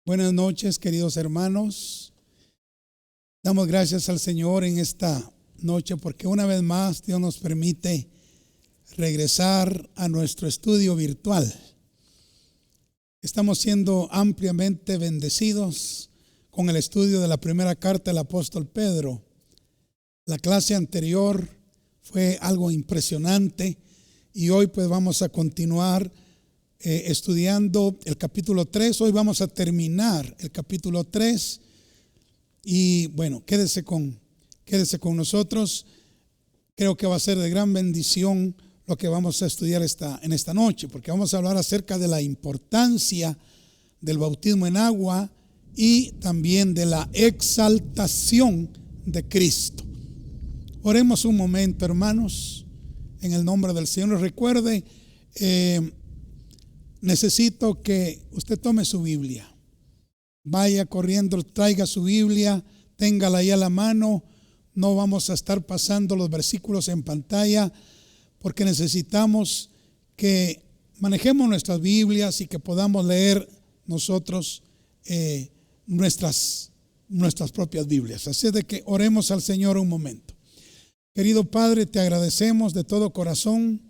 Buenas noches, queridos hermanos. Damos gracias al Señor en esta noche porque una vez más Dios nos permite regresar a nuestro estudio virtual. Estamos siendo ampliamente bendecidos con el estudio de la primera carta del apóstol Pedro. La clase anterior fue algo impresionante y hoy pues vamos a continuar estudiando el capítulo 3. Hoy vamos a terminar el capítulo 3 y bueno, quédese con nosotros. Creo que va a ser de gran bendición lo que vamos a estudiar en esta noche, porque vamos a hablar acerca de la importancia del bautismo en agua y también de la exaltación de Cristo. Oremos un momento, hermanos, en el nombre del Señor. Recuerde, necesito que usted tome su Biblia, vaya corriendo, traiga su Biblia, téngala ahí a la mano. No vamos a estar pasando los versículos en pantalla porque necesitamos que manejemos nuestras Biblias y que podamos leer nosotros nuestras propias Biblias. Así es de que oremos al Señor un momento. Querido Padre, te agradecemos de todo corazón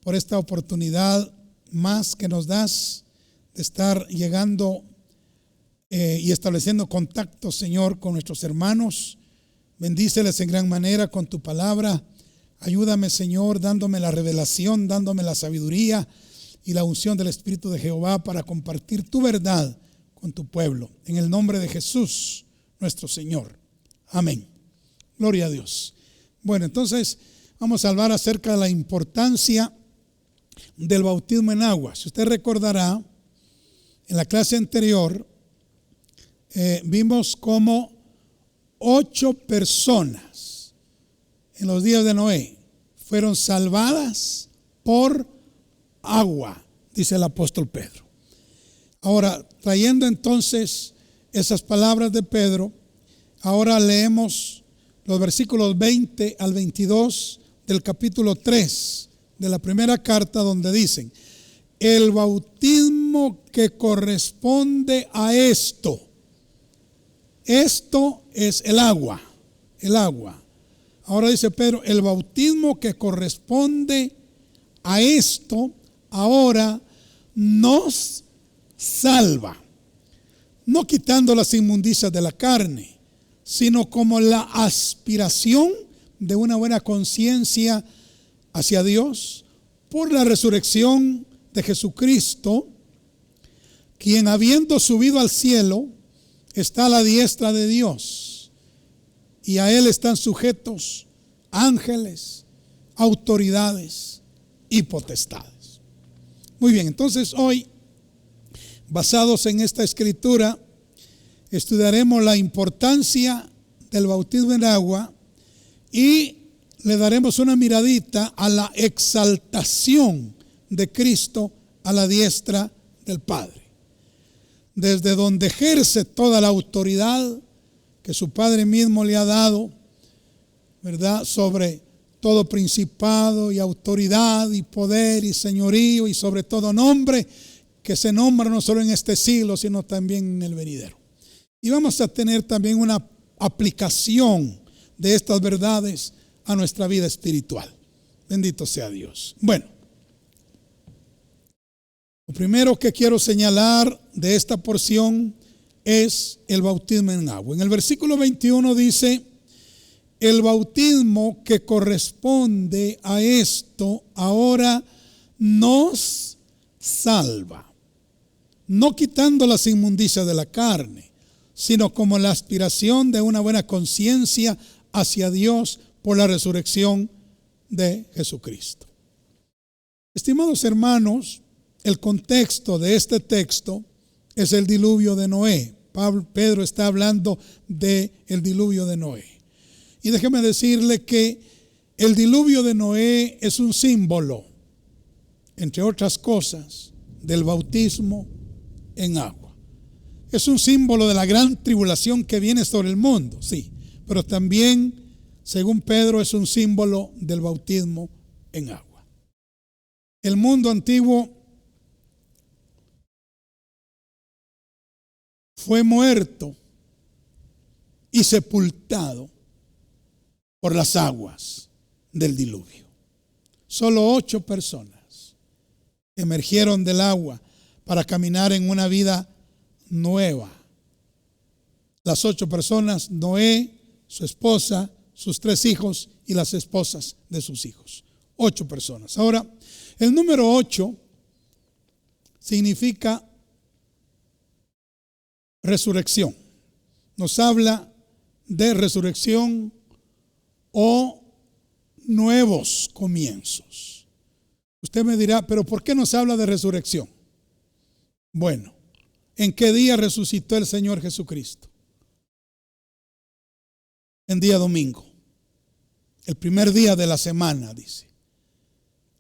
por esta oportunidad más que nos das de estar llegando y estableciendo contacto, Señor, con nuestros hermanos. Bendíceles en gran manera con tu palabra. Ayúdame, Señor, dándome la revelación, dándome la sabiduría y la unción del Espíritu de Jehová para compartir tu verdad con tu pueblo. En el nombre de Jesús, nuestro Señor. Amén. Gloria a Dios. Bueno, entonces vamos a hablar acerca de la importancia del bautismo en agua. Si usted recordará, en la clase anterior vimos cómo 8 personas en los días de Noé fueron salvadas por agua, dice el apóstol Pedro. Ahora, trayendo entonces esas palabras de Pedro, ahora leemos los versículos 20 al 22 del capítulo 3 de la primera carta, donde dicen: el bautismo que corresponde a esto es el agua. Ahora dice Pedro, el bautismo que corresponde a esto ahora nos salva, no quitando las inmundicias de la carne, sino como la aspiración de una buena conciencia hacia Dios por la resurrección de Jesucristo, quien habiendo subido al cielo está a la diestra de Dios, y a él están sujetos ángeles, autoridades y potestades. Muy bien, entonces hoy, basados en esta escritura, estudiaremos la importancia del bautismo en agua y le daremos una miradita a la exaltación de Cristo a la diestra del Padre, desde donde ejerce toda la autoridad que su Padre mismo le ha dado, ¿verdad?, sobre todo principado y autoridad y poder y señorío y sobre todo nombre que se nombra no solo en este siglo, sino también en el venidero. Y vamos a tener también una aplicación de estas verdades a nuestra vida espiritual. Bendito sea Dios. Bueno, lo primero que quiero señalar de esta porción es el bautismo en agua. En el versículo 21 dice: el bautismo que corresponde a esto ahora nos salva, no quitando las inmundicias de la carne, sino como la aspiración de una buena conciencia hacia Dios por la resurrección de Jesucristo. Estimados hermanos, el contexto de este texto es el diluvio de Noé. Pedro está hablando del diluvio de Noé. Y déjeme decirle que el diluvio de Noé es un símbolo, entre otras cosas, del bautismo en agua. Es un símbolo de la gran tribulación que viene sobre el mundo, sí, pero también, según Pedro, es un símbolo del bautismo en agua. El mundo antiguo fue muerto y sepultado por las aguas del diluvio. Solo 8 personas emergieron del agua para caminar en una vida nueva. Las 8 personas: Noé, su esposa, sus 3 hijos y las esposas de sus hijos. 8 personas. Ahora, el número 8 significa resurrección. Nos habla de resurrección o nuevos comienzos. Usted me dirá, ¿pero por qué nos habla de resurrección? Bueno, ¿en qué día resucitó el Señor Jesucristo? En día domingo, el primer día de la semana, dice.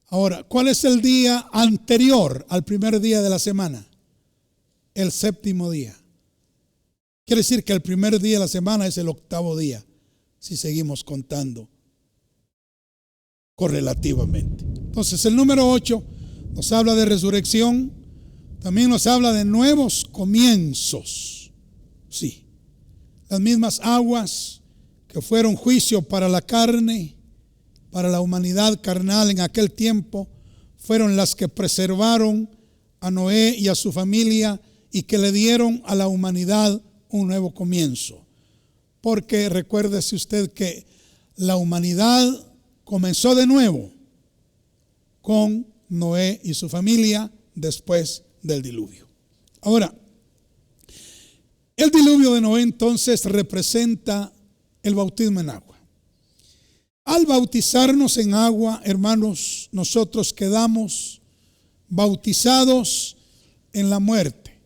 Ahora, ¿cuál es el día anterior al primer día de la semana? El séptimo día. Quiere decir que el primer día de la semana es el 8º día, si seguimos contando correlativamente. Entonces, el número 8 nos habla de resurrección, también nos habla de nuevos comienzos. Sí, las mismas aguas que fueron juicio para la carne, para la humanidad carnal en aquel tiempo, fueron las que preservaron a Noé y a su familia y que le dieron a la humanidad un nuevo comienzo. Porque recuérdese usted que la humanidad comenzó de nuevo con Noé y su familia después del diluvio. Ahora, el diluvio de Noé entonces representa el bautismo en agua. Al bautizarnos en agua, hermanos, nosotros quedamos bautizados en la muerte.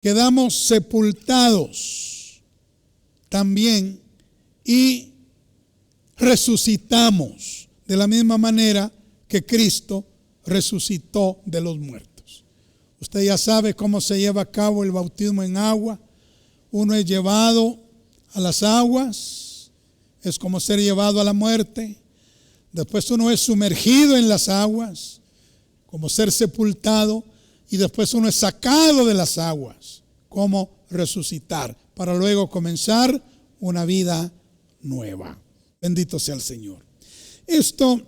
Quedamos sepultados también y resucitamos de la misma manera que Cristo resucitó de los muertos. Usted ya sabe cómo se lleva a cabo el bautismo en agua. Uno es llevado a las aguas, es como ser llevado a la muerte. Después uno es sumergido en las aguas, como ser sepultado. Y después uno es sacado de las aguas, como resucitar, para luego comenzar una vida nueva. Bendito sea el Señor. Esto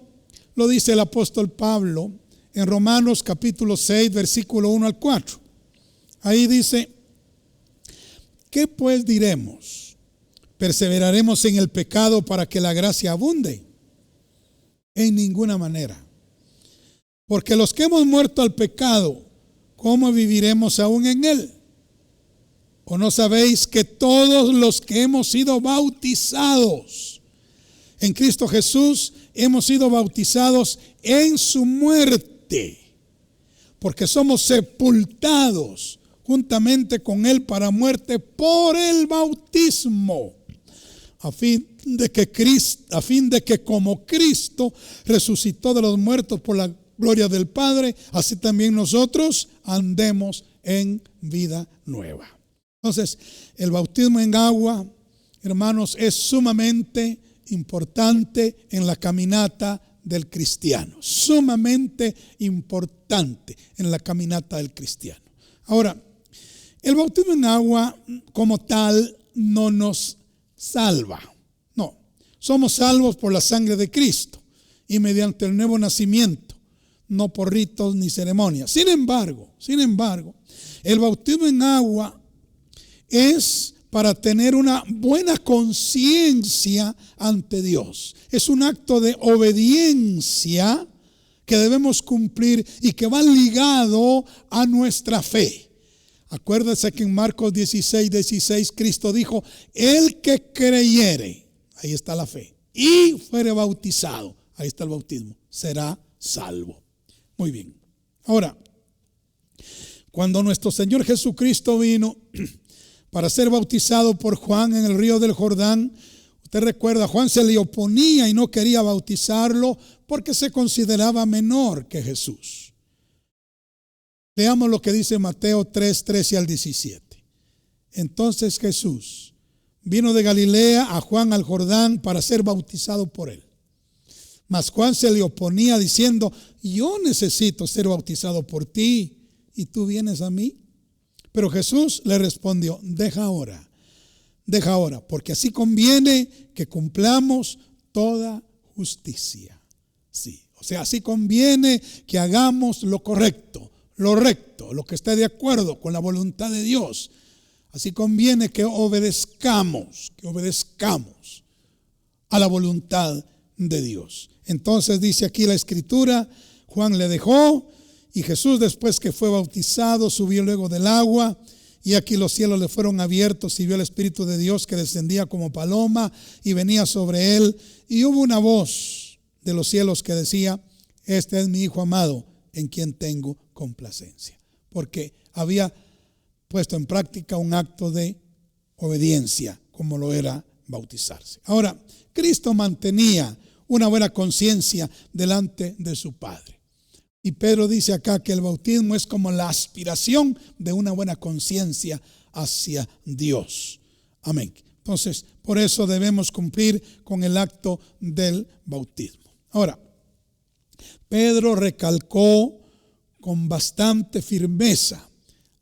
lo dice el apóstol Pablo en Romanos capítulo 6, versículo 1 al 4. Ahí dice: ¿qué pues diremos? ¿Perseveraremos en el pecado para que la gracia abunde? En ninguna manera. Porque los que hemos muerto al pecado, ¿cómo viviremos aún en él? ¿O no sabéis que todos los que hemos sido bautizados en Cristo Jesús, hemos sido bautizados en su muerte? Porque somos sepultados juntamente con él para muerte por el bautismo, a fin de que como Cristo resucitó de los muertos por la gloria del Padre, así también nosotros andemos en vida nueva. Entonces, el bautismo en agua, hermanos, es sumamente importante en la caminata del cristiano. Sumamente importante en la caminata del cristiano. Ahora, el bautismo en agua como tal no nos salva. No, somos salvos por la sangre de Cristo y mediante el nuevo nacimiento, no por ritos ni ceremonias. Sin embargo, el bautismo en agua es para tener una buena conciencia ante Dios. Es un acto de obediencia que debemos cumplir y que va ligado a nuestra fe. Acuérdese que en Marcos 16:16 Cristo dijo: el que creyere, ahí está la fe, y fuere bautizado, ahí está el bautismo, será salvo. Muy bien. Ahora, cuando nuestro Señor Jesucristo vino para ser bautizado por Juan en el río del Jordán, usted recuerda, Juan se le oponía y no quería bautizarlo porque se consideraba menor que Jesús. Veamos lo que dice Mateo 3, 13 al 17. Entonces Jesús vino de Galilea a Juan al Jordán para ser bautizado por él. Mas Juan se le oponía diciendo: yo necesito ser bautizado por ti, ¿y tú vienes a mí? Pero Jesús le respondió, deja ahora, porque así conviene que cumplamos toda justicia. Sí, o sea, así conviene que hagamos lo correcto, lo recto, lo que esté de acuerdo con la voluntad de Dios. Así conviene que obedezcamos a la voluntad de Dios. Entonces dice aquí la escritura, Juan le dejó y Jesús, después que fue bautizado, subió luego del agua, y aquí los cielos le fueron abiertos y vio el Espíritu de Dios que descendía como paloma y venía sobre él, y hubo una voz de los cielos que decía, este es mi Hijo amado en quien tengo complacencia, porque había puesto en práctica un acto de obediencia como lo era bautizarse. Ahora, Cristo mantenía una buena conciencia delante de su Padre. Y Pedro dice acá que el bautismo es como la aspiración de una buena conciencia hacia Dios. Amén. Entonces, por eso debemos cumplir con el acto del bautismo. Ahora, Pedro recalcó con bastante firmeza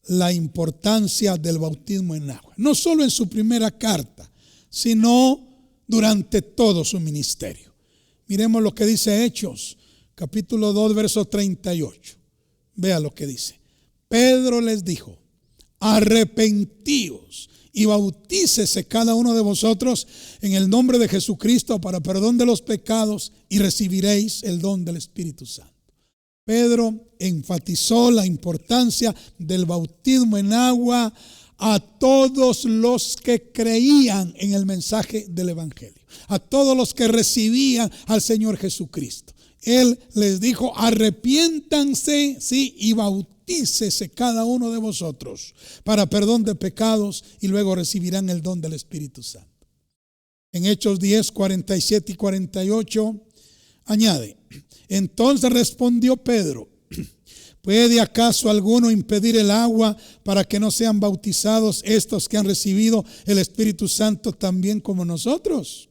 la importancia del bautismo en agua. No solo en su primera carta, sino durante todo su ministerio. Miremos lo que dice Hechos, capítulo 2, verso 38. Vea lo que dice. Pedro les dijo, arrepentíos y bautícese cada uno de vosotros en el nombre de Jesucristo para perdón de los pecados y recibiréis el don del Espíritu Santo. Pedro enfatizó la importancia del bautismo en agua a todos los que creían en el mensaje del Evangelio, a todos los que recibían al Señor Jesucristo. Él les dijo, arrepiéntanse, sí, y bautícese cada uno de vosotros para perdón de pecados y luego recibirán el don del Espíritu Santo. En Hechos 10, 47 y 48 añade, entonces respondió Pedro, ¿puede acaso alguno impedir el agua para que no sean bautizados estos que han recibido el Espíritu Santo también como nosotros?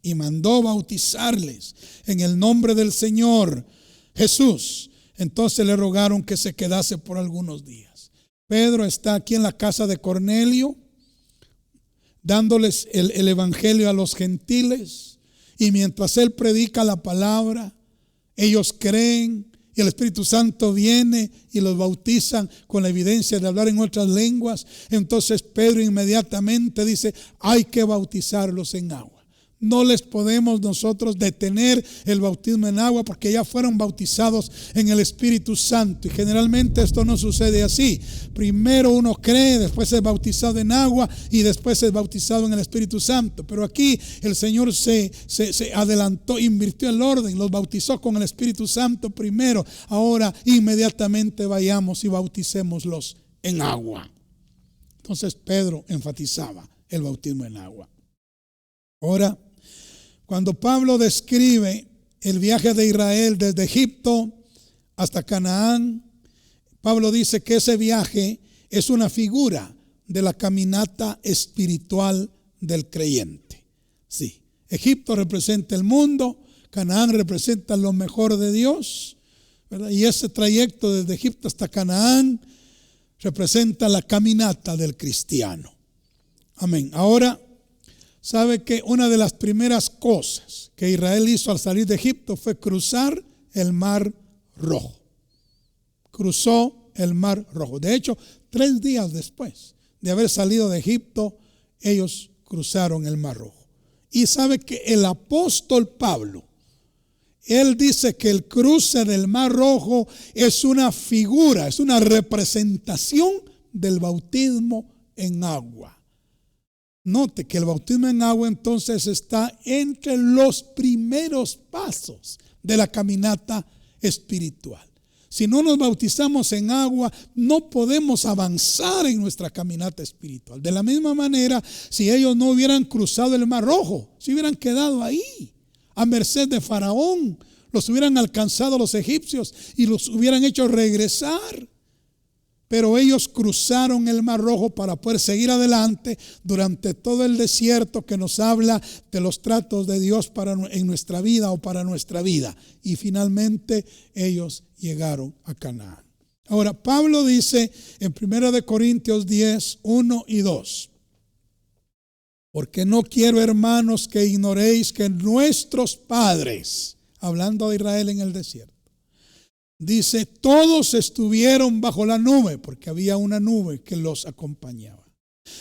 Y mandó bautizarles en el nombre del Señor Jesús. Entonces le rogaron que se quedase por algunos días. Pedro está aquí en la casa de Cornelio, dándoles el evangelio a los gentiles. Y mientras él predica la palabra, ellos creen y el Espíritu Santo viene y los bautizan con la evidencia de hablar en otras lenguas. Entonces Pedro inmediatamente dice, hay que bautizarlos en agua. No les podemos nosotros detener el bautismo en agua porque ya fueron bautizados en el Espíritu Santo. Y generalmente esto no sucede así. Primero uno cree, después es bautizado en agua y después es bautizado en el Espíritu Santo. Pero aquí el Señor se adelantó, invirtió el orden, los bautizó con el Espíritu Santo primero. Ahora inmediatamente vayamos y bauticémoslos en agua. Entonces Pedro enfatizaba el bautismo en agua. Ahora, cuando Pablo describe el viaje de Israel desde Egipto hasta Canaán, Pablo dice que ese viaje es una figura de la caminata espiritual del creyente. Sí, Egipto representa el mundo, Canaán representa lo mejor de Dios, ¿verdad? Y ese trayecto desde Egipto hasta Canaán representa la caminata del cristiano. Amén. Ahora, sabe que una de las primeras cosas que Israel hizo al salir de Egipto fue cruzar el Mar Rojo. Cruzó el Mar Rojo. De hecho, 3 días después de haber salido de Egipto, ellos cruzaron el Mar Rojo. Y sabe que el apóstol Pablo, él dice que el cruce del Mar Rojo es una figura, es una representación del bautismo en agua. Note que el bautismo en agua entonces está entre los primeros pasos de la caminata espiritual. Si no nos bautizamos en agua, no podemos avanzar en nuestra caminata espiritual. De la misma manera, si ellos no hubieran cruzado el Mar Rojo, si hubieran quedado ahí, a merced de Faraón, los hubieran alcanzado los egipcios y los hubieran hecho regresar. Pero ellos cruzaron el Mar Rojo para poder seguir adelante durante todo el desierto que nos habla de los tratos de Dios en nuestra vida o para nuestra vida. Y finalmente ellos llegaron a Canaán. Ahora, Pablo dice en 1 Corintios 10, 1 y 2. Porque no quiero, hermanos, que ignoréis que nuestros padres, hablando de Israel en el desierto, dice, todos estuvieron bajo la nube, porque había una nube que los acompañaba.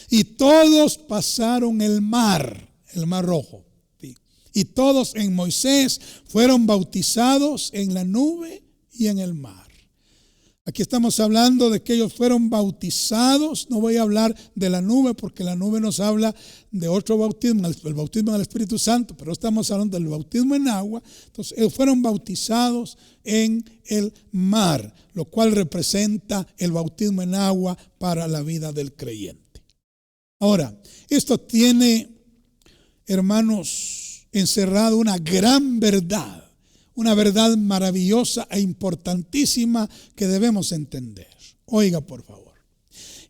Y todos pasaron el mar Rojo. ¿Sí? Y todos en Moisés fueron bautizados en la nube y en el mar. Aquí estamos hablando de que ellos fueron bautizados. No voy a hablar de la nube porque la nube nos habla de otro bautismo, el bautismo del Espíritu Santo, pero estamos hablando del bautismo en agua. Entonces ellos fueron bautizados en el mar, lo cual representa el bautismo en agua para la vida del creyente. Ahora, esto tiene, hermanos, encerrado una gran verdad. Una verdad maravillosa e importantísima que debemos entender. Oiga, por favor.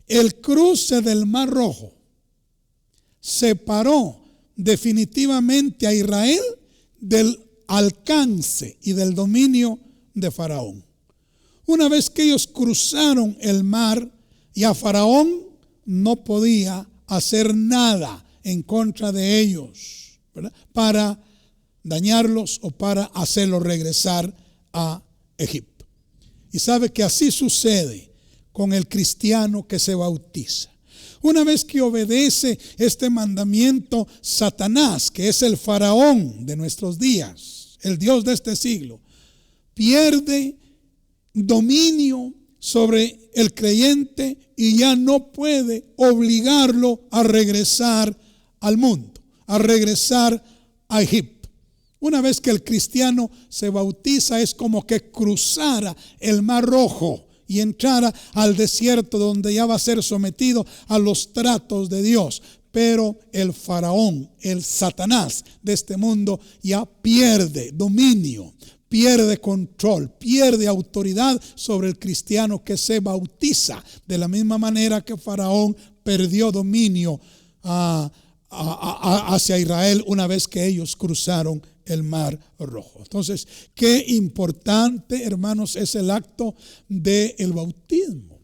El cruce del Mar Rojo separó definitivamente a Israel del alcance y del dominio de Faraón. Una vez que ellos cruzaron el mar, ya Faraón no podía hacer nada en contra de ellos, ¿verdad? Para dañarlos o para hacerlos regresar a Egipto. Y sabe que así sucede con el cristiano que se bautiza. Una vez que obedece este mandamiento, Satanás, que es el faraón de nuestros días, el Dios de este siglo, pierde dominio sobre el creyente y ya no puede obligarlo a regresar al mundo, a regresar a Egipto. Una vez que el cristiano se bautiza, es como que cruzara el Mar Rojo y entrara al desierto donde ya va a ser sometido a los tratos de Dios. Pero el faraón, el Satanás de este mundo, ya pierde dominio, pierde control, pierde autoridad sobre el cristiano que se bautiza. De la misma manera que Faraón perdió dominio hacia Israel una vez que ellos cruzaron el Mar Rojo. Entonces, qué importante, hermanos, es el acto del bautismo.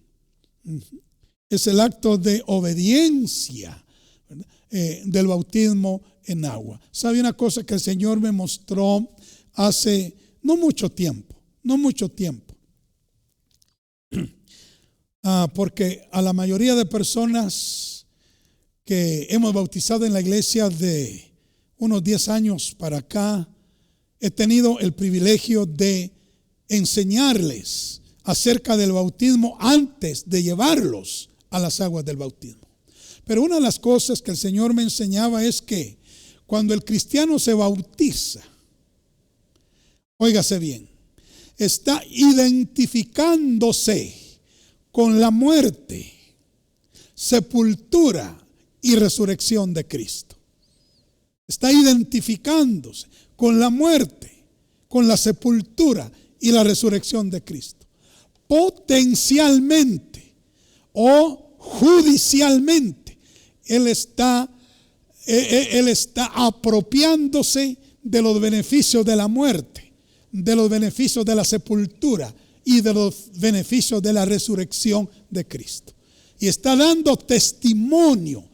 Es el acto de obediencia, ¿verdad? Del bautismo en agua. ¿Sabe una cosa que el Señor me mostró hace no mucho tiempo? Porque a la mayoría de personas que hemos bautizado en la iglesia de unos 10 años para acá, he tenido el privilegio de enseñarles acerca del bautismo antes de llevarlos a las aguas del bautismo. Pero una de las cosas que el Señor me enseñaba es que cuando el cristiano se bautiza, óigase bien, está identificándose con la muerte, sepultura y resurrección de Cristo. Está identificándose con la muerte, con la sepultura y la resurrección de Cristo. Potencialmente o judicialmente, Él está apropiándose de los beneficios de la muerte, de los beneficios de la sepultura y de los beneficios de la resurrección de Cristo. Y está dando testimonio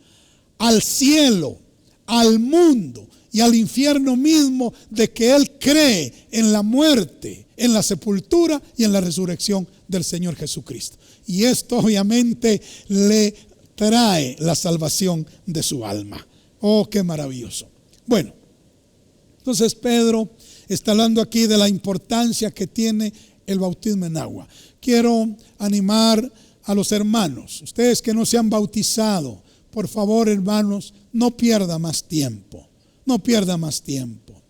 al cielo, al mundo y al infierno mismo de que Él cree en la muerte, en la sepultura y en la resurrección del Señor Jesucristo. Y esto obviamente le trae la salvación de su alma. Oh, qué maravilloso. Bueno, entonces Pedro está hablando aquí de la importancia que tiene el bautismo en agua. Quiero animar a los hermanos, ustedes que no se han bautizado, por favor, hermanos, no pierda más tiempo. No pierda más tiempo.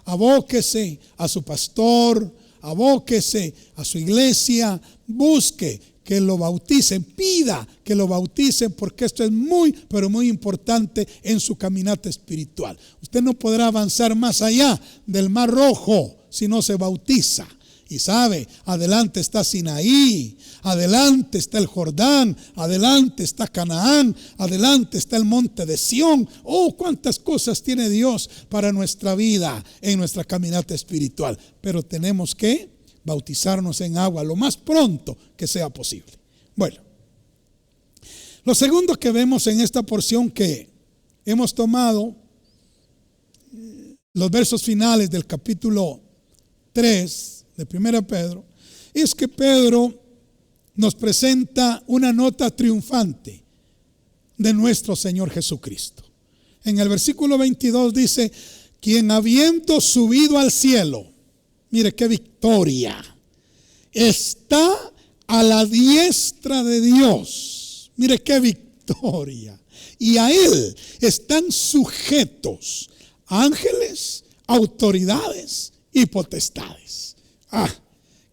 Abóquese a su pastor, abóquese a su iglesia, busque que lo bauticen, pida que lo bauticen, porque esto es muy, pero muy importante en su caminata espiritual. Usted no podrá avanzar más allá del Mar Rojo si no se bautiza. Y sabe, adelante está Sinaí, adelante está el Jordán, adelante está Canaán, adelante está el monte de Sión. Oh, cuántas cosas tiene Dios para nuestra vida en nuestra caminata espiritual. Pero tenemos que bautizarnos en agua lo más pronto que sea posible. Bueno, lo segundo que vemos en esta porción que hemos tomado, los versos finales del capítulo 3 de 1 Pedro, es que Pedro nos presenta una nota triunfante de nuestro Señor Jesucristo. En el versículo 22 dice, quien habiendo subido al cielo, mire qué victoria, está a la diestra de Dios. Mire qué victoria. Y a Él están sujetos ángeles, autoridades y potestades.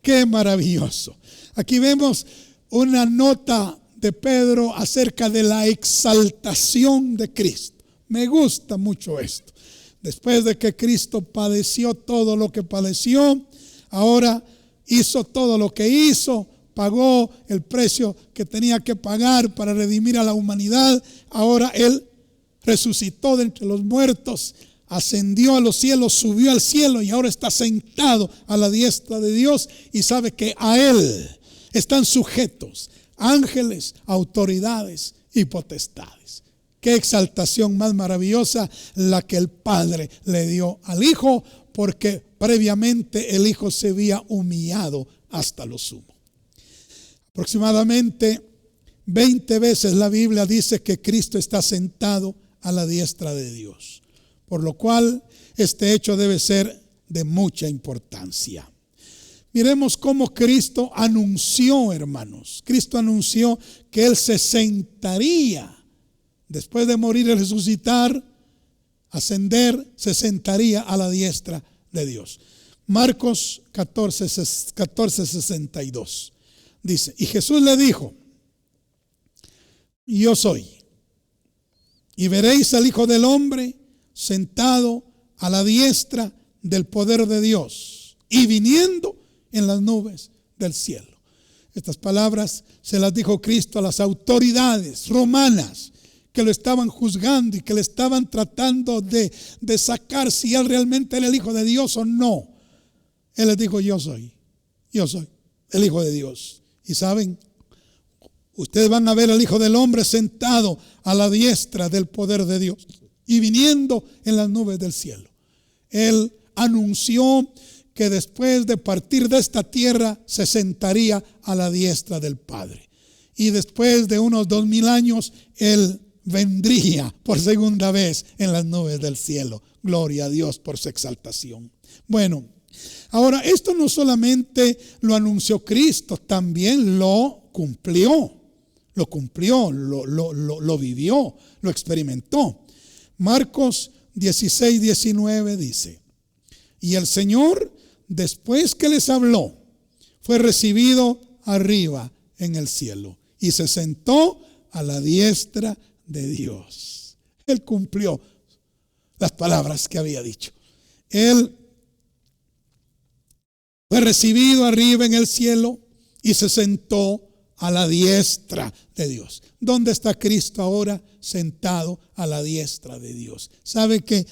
Qué maravilloso. Aquí vemos una nota de Pedro acerca de la exaltación de Cristo. Me gusta mucho esto. Después de que Cristo padeció todo lo que padeció, ahora hizo todo lo que hizo, pagó el precio que tenía que pagar para redimir a la humanidad. Ahora Él resucitó de entre los muertos, ascendió a los cielos, subió al cielo y ahora está sentado a la diestra de Dios, y sabe que a Él están sujetos ángeles, autoridades y potestades. Qué exaltación más maravillosa la que el Padre le dio al Hijo, porque previamente el Hijo se había humillado hasta lo sumo. Aproximadamente 20 veces la Biblia dice que Cristo está sentado a la diestra de Dios, por lo cual este hecho debe ser de mucha importancia. Miremos cómo Cristo anunció, hermanos. Cristo anunció que Él se sentaría después de morir y resucitar, ascender, se sentaría a la diestra de Dios. Marcos 14:62 dice, y Jesús le dijo, yo soy, y veréis al Hijo del Hombre sentado a la diestra del poder de Dios y viniendo en las nubes del cielo. Estas palabras se las dijo Cristo a las autoridades romanas que lo estaban juzgando y que le estaban tratando de sacar si Él realmente era el Hijo de Dios o no. Él les dijo, yo soy el Hijo de Dios. Y saben, ustedes van a ver al Hijo del Hombre sentado a la diestra del poder de Dios y viniendo en las nubes del cielo. Él anunció que después de partir de esta tierra se sentaría a la diestra del Padre. Y después de unos 2000 años, Él vendría por segunda vez en las nubes del cielo. Gloria a Dios por su exaltación. Bueno, ahora esto no solamente lo anunció Cristo, también lo cumplió. Lo vivió, lo experimentó. Marcos 16:19 dice, y el Señor, después que les habló, fue recibido arriba en el cielo y se sentó a la diestra de Dios. Él cumplió las palabras que había dicho. Él fue recibido arriba en el cielo y se sentó a la diestra de Dios. ¿Dónde está Cristo ahora? Sentado a la diestra de Dios. ¿Sabe que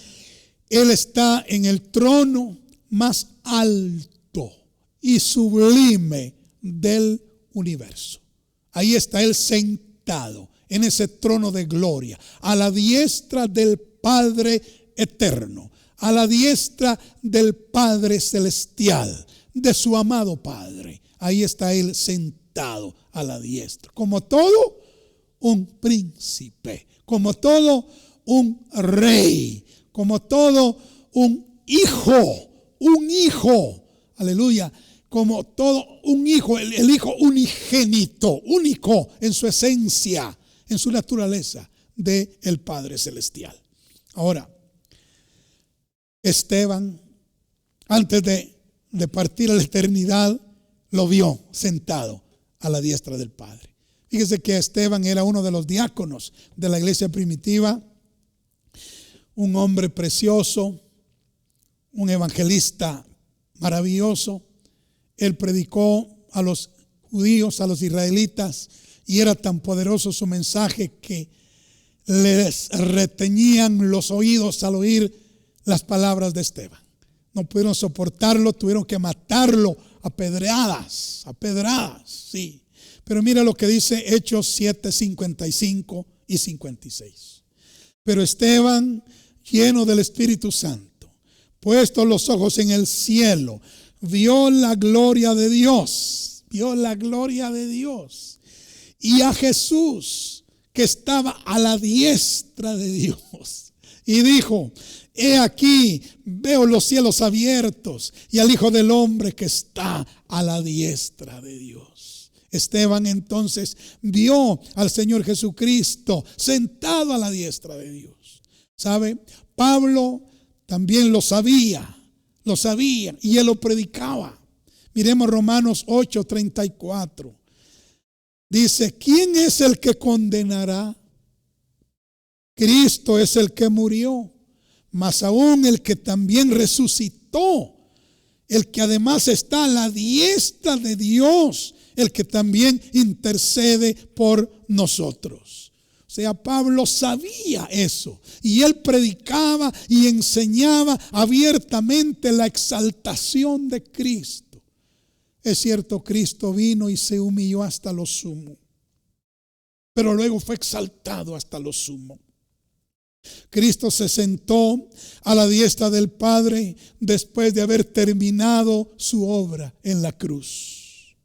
Él está en el trono más alto y sublime del universo? Ahí está Él sentado en ese trono de gloria, a la diestra del Padre eterno, a la diestra del Padre celestial, de su amado Padre. Ahí está Él sentado a la diestra, como todo un príncipe, como todo un rey, como todo un hijo, aleluya, como todo un hijo, el hijo unigénito, único en su esencia, en su naturaleza del Padre celestial. Ahora, Esteban, antes de partir a la eternidad, lo vio sentado a la diestra del Padre. Fíjese que Esteban era uno de los diáconos de la iglesia primitiva, un hombre precioso, un evangelista maravilloso. Él predicó a los judíos, a los israelitas, y era tan poderoso su mensaje que les reteñían los oídos al oír las palabras de Esteban. No pudieron soportarlo, tuvieron que matarlo a pedradas, sí. Pero mira lo que dice Hechos 7, 55 y 56. Pero Esteban, lleno del Espíritu Santo, puestos los ojos en el cielo, vio la gloria de Dios, y a Jesús que estaba a la diestra de Dios, y dijo: he aquí, veo los cielos abiertos y al Hijo del Hombre que está a la diestra de Dios. Esteban entonces vio al Señor Jesucristo sentado a la diestra de Dios. ¿Sabe? Pablo también lo sabía y él lo predicaba. Miremos Romanos 8:34. Dice: ¿quién es el que condenará? Cristo es el que murió, mas aún el que también resucitó, el que además está a la diestra de Dios, el que también intercede por nosotros. O sea, Pablo sabía eso y él predicaba y enseñaba abiertamente la exaltación de Cristo. Es cierto, Cristo vino y se humilló hasta lo sumo, pero luego fue exaltado hasta lo sumo. Cristo se sentó a la diestra del Padre después de haber terminado su obra en la cruz.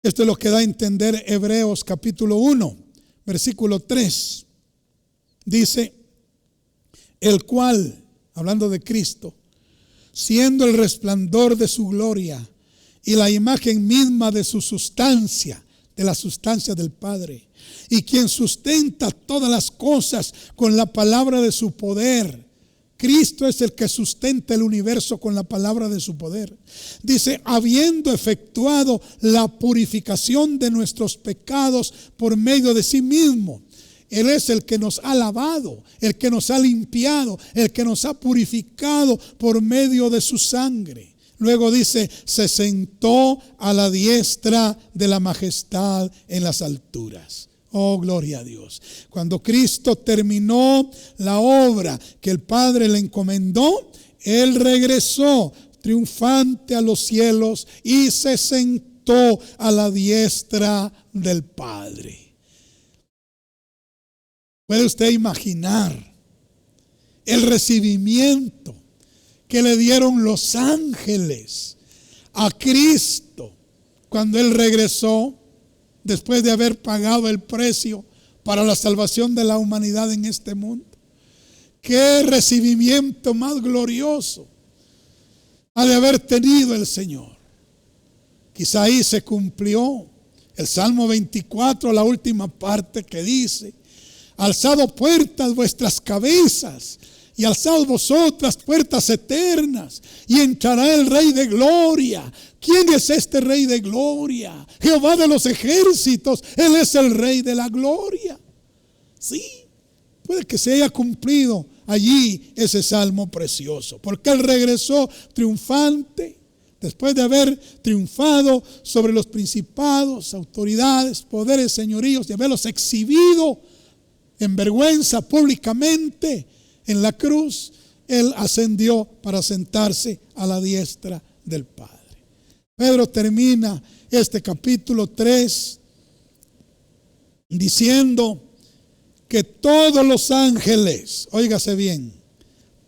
Esto es lo que da a entender Hebreos capítulo 1, versículo 3. Dice: el cual, hablando de Cristo, siendo el resplandor de su gloria y la imagen misma de su sustancia, de la sustancia del Padre, y quien sustenta todas las cosas con la palabra de su poder. Cristo es el que sustenta el universo con la palabra de su poder. Dice: habiendo efectuado la purificación de nuestros pecados por medio de sí mismo. Él es el que nos ha lavado, el que nos ha limpiado, el que nos ha purificado por medio de su sangre. Luego dice: se sentó a la diestra de la majestad en las alturas. Oh, gloria a Dios. Cuando Cristo terminó la obra que el Padre le encomendó, Él regresó triunfante a los cielos y se sentó a la diestra del Padre. ¿Puede usted imaginar el recibimiento que le dieron los ángeles a Cristo cuando Él regresó después de haber pagado el precio para la salvación de la humanidad en este mundo? Qué recibimiento más glorioso ha de haber tenido el Señor. Quizá ahí se cumplió el Salmo 24, la última parte, que dice: alzad puertas vuestras cabezas y alzad vosotras puertas eternas, y entrará el Rey de gloria. ¿Quién es este Rey de gloria? Jehová de los ejércitos. Él es el Rey de la gloria. Sí, puede que se haya cumplido allí ese salmo precioso, porque Él regresó triunfante después de haber triunfado sobre los principados, autoridades, poderes, señoríos, de haberlos exhibido en vergüenza públicamente en la cruz. Él ascendió para sentarse a la diestra del Padre. Pedro termina este capítulo 3 diciendo que todos los ángeles, óigase bien,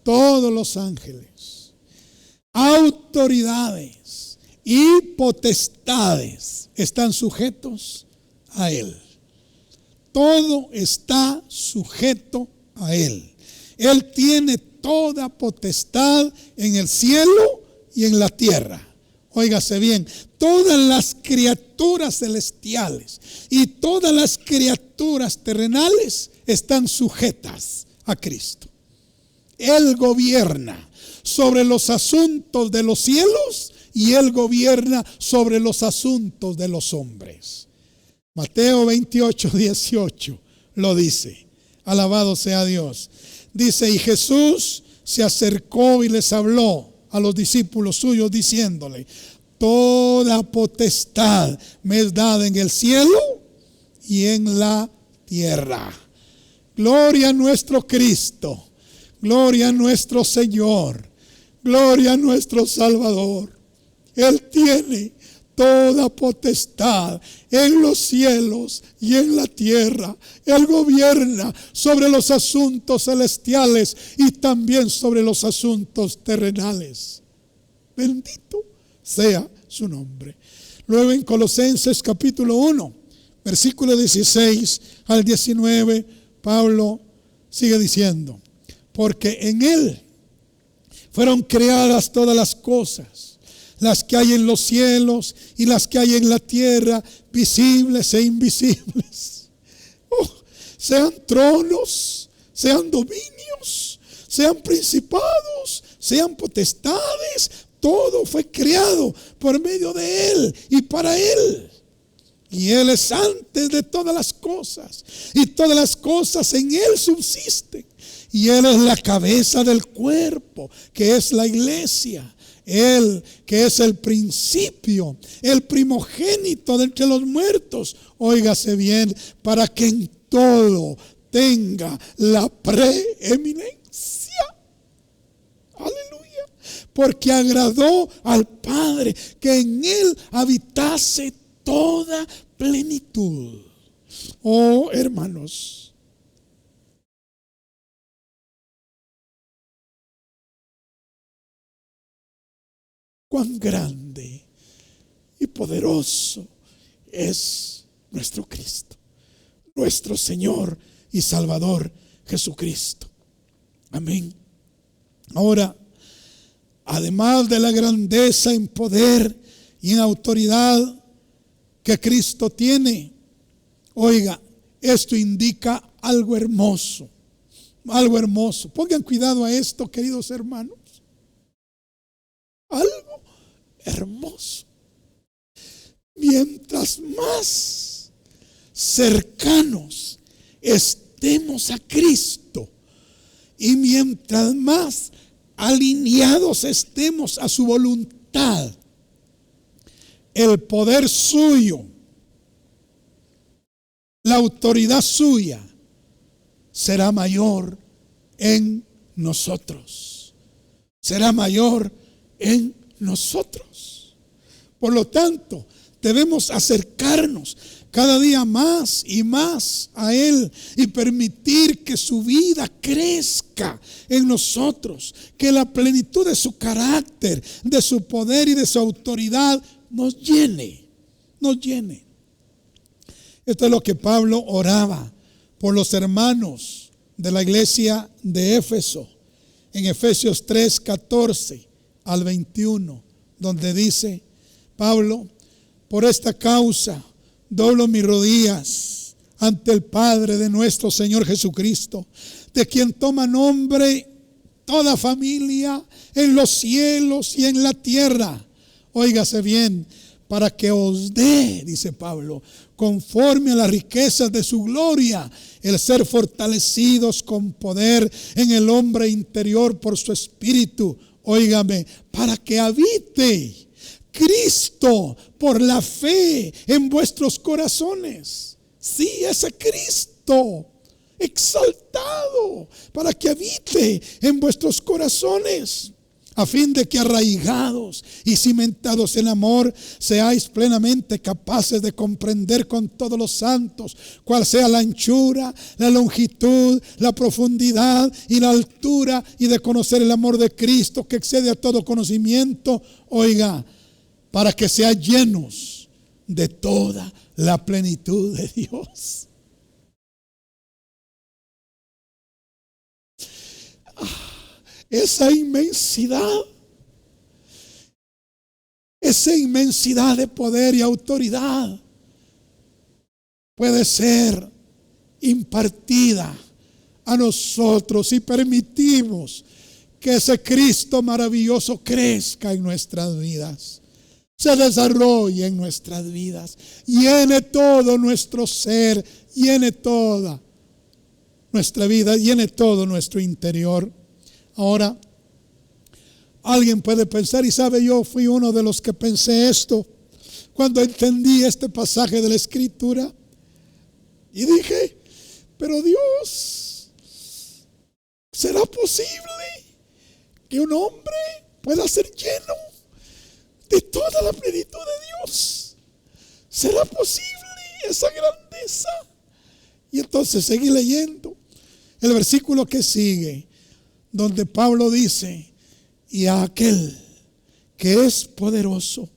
todos los ángeles, autoridades y potestades están sujetos a Él. Todo está sujeto a Él. Él tiene toda potestad en el cielo y en la tierra. Óigase bien, todas las criaturas celestiales y todas las criaturas terrenales están sujetas a Cristo. Él gobierna sobre los asuntos de los cielos y Él gobierna sobre los asuntos de los hombres. Mateo 28:18 lo dice. Alabado sea Dios. Dice: y Jesús se acercó y les habló a los discípulos suyos diciéndole: toda potestad me es dada en el cielo y en la tierra. Gloria a nuestro Cristo, gloria a nuestro Señor, gloria a nuestro Salvador. Él tiene toda potestad en los cielos y en la tierra. Él gobierna sobre los asuntos celestiales y también sobre los asuntos terrenales. Bendito sea su nombre. Luego en Colosenses capítulo 1, versículo 16 al 19, Pablo sigue diciendo: porque en Él fueron creadas todas las cosas, las que hay en los cielos y las que hay en la tierra, visibles e invisibles. Sean tronos, sean dominios, sean principados, sean potestades, todo fue creado por medio de Él y para Él. Y Él es antes de todas las cosas, y todas las cosas en Él subsisten. Y Él es la cabeza del cuerpo, que es la iglesia. Él, que es el principio, el primogénito de entre los muertos, óigase bien, para que en todo tenga la preeminencia. Aleluya. Porque agradó al Padre que en Él habitase toda plenitud. Oh, hermanos, cuán grande y poderoso es nuestro Cristo, nuestro Señor y Salvador Jesucristo. Amén. Ahora, además de la grandeza en poder y en autoridad que Cristo tiene, oiga, esto indica algo hermoso, algo hermoso. Pongan cuidado a esto, queridos hermanos. Algo hermoso. Mientras más cercanos estemos a Cristo y mientras más alineados estemos a su voluntad, el poder suyo, la autoridad suya será mayor en nosotros. Será mayor en nosotros. Por lo tanto, debemos acercarnos cada día más y más a Él y permitir que su vida crezca en nosotros, que la plenitud de su carácter, de su poder y de su autoridad nos llene, nos llene. Esto es lo que Pablo oraba por los hermanos de la iglesia de Éfeso, en Efesios 3, 14 al 21, donde dice Pablo: por esta causa doblo mis rodillas ante el Padre de nuestro Señor Jesucristo, de quien toma nombre toda familia en los cielos y en la tierra. Óigase bien, para que os dé, dice Pablo, conforme a las riquezas de su gloria, el ser fortalecidos con poder en el hombre interior por su espíritu. Óigame, para que habite Cristo por la fe en vuestros corazones. Sí, ese Cristo exaltado, para que habite en vuestros corazones, a fin de que arraigados y cimentados en amor, seáis plenamente capaces de comprender con todos los santos cuál sea la anchura, la longitud, la profundidad y la altura, y de conocer el amor de Cristo que excede a todo conocimiento. Oiga, para que sean llenos de toda la plenitud de Dios. Esa inmensidad de poder y autoridad puede ser impartida a nosotros si permitimos que ese Cristo maravilloso crezca en nuestras vidas, se desarrolle en nuestras vidas, llene todo nuestro ser, llene toda nuestra vida, llene todo nuestro interior. Ahora, alguien puede pensar, y sabe, yo fui uno de los que pensé esto cuando entendí este pasaje de la Escritura, y dije: pero Dios, ¿será posible que un hombre pueda ser lleno de de toda la plenitud de Dios. ¿Será posible esa grandeza? Y entonces seguí leyendo el versículo que sigue, donde Pablo dice: y a aquel que es poderoso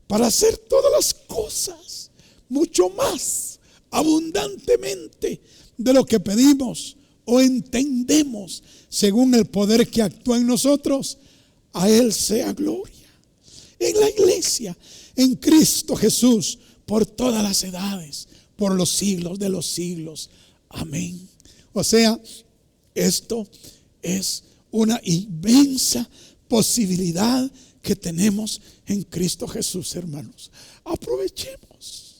para hacer todas las cosas mucho más abundantemente de lo que pedimos o entendemos, según el poder que actúa en nosotros, a Él sea gloria en la iglesia, en Cristo Jesús, por todas las edades, por los siglos de los siglos. Amén. O sea, esto es una inmensa posibilidad que tenemos en Cristo Jesús, hermanos. Aprovechemos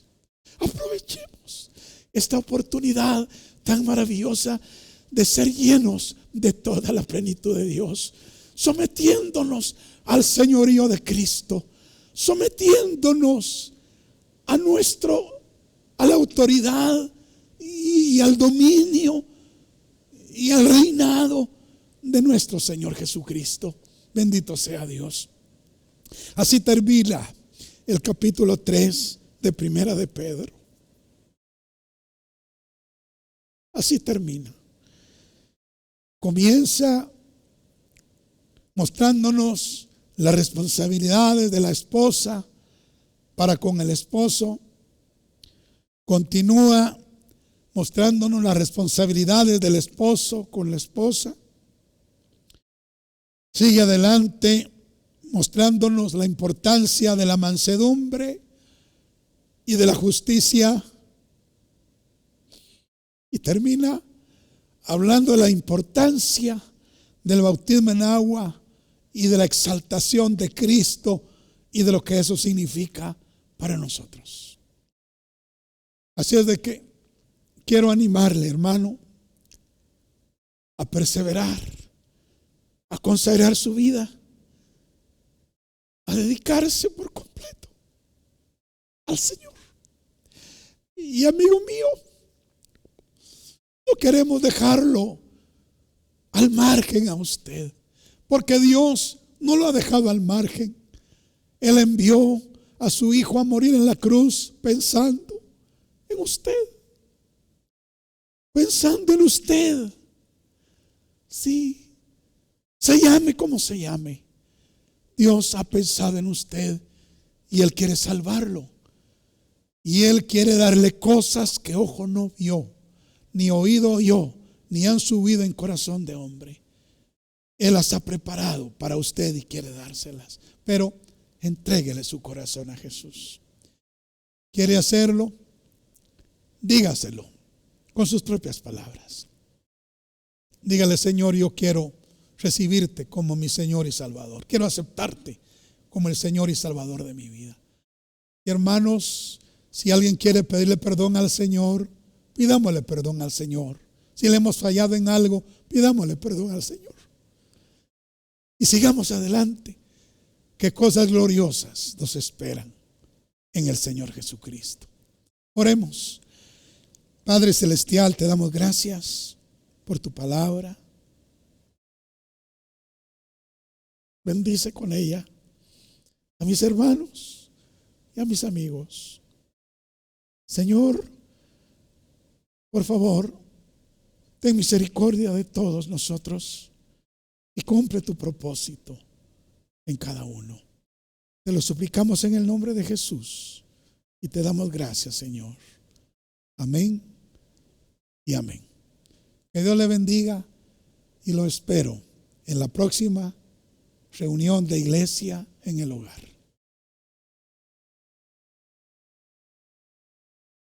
esta oportunidad tan maravillosa de ser llenos de toda la plenitud de Dios, sometiéndonos al señorío de Cristo, sometiéndonos a la autoridad y al dominio y al reinado de nuestro Señor Jesucristo. Bendito sea Dios. Así termina el capítulo 3 de Primera de Pedro. Así termina. Comienza mostrándonos las responsabilidades de la esposa para con el esposo. Continúa mostrándonos las responsabilidades del esposo con la esposa. Sigue adelante mostrándonos la importancia de la mansedumbre y de la justicia. Y termina hablando de la importancia del bautismo en agua y de la exaltación de Cristo y de lo que eso significa para nosotros. Así es de que quiero animarle, hermano, a perseverar, a consagrar su vida, a dedicarse por completo al Señor. Y amigo mío, no queremos dejarlo al margen a usted, porque Dios no lo ha dejado al margen. Él envió a su Hijo a morir en la cruz pensando en usted, pensando en usted. Sí, se llame como se llame, Dios ha pensado en usted y Él quiere salvarlo. Y Él quiere darle cosas que ojo no vio, ni oído oyó, ni han subido en corazón de hombre. Él las ha preparado para usted y quiere dárselas. Pero entréguele su corazón a Jesús. ¿Quiere hacerlo? Dígaselo con sus propias palabras. Dígale: Señor, yo quiero recibirte como mi Señor y Salvador. Quiero aceptarte como el Señor y Salvador de mi vida. Y hermanos, si alguien quiere pedirle perdón al Señor, pidámosle perdón al Señor. Si le hemos fallado en algo, pidámosle perdón al Señor. Y sigamos adelante, que cosas gloriosas nos esperan en el Señor Jesucristo. Oremos. Padre Celestial, te damos gracias por tu palabra. Bendice con ella a mis hermanos y a mis amigos. Señor, por favor, ten misericordia de todos nosotros y cumple tu propósito en cada uno. Te lo suplicamos en el nombre de Jesús y te damos gracias, Señor. Amén y amén. Que Dios le bendiga y lo espero en la próxima reunión de iglesia en el hogar.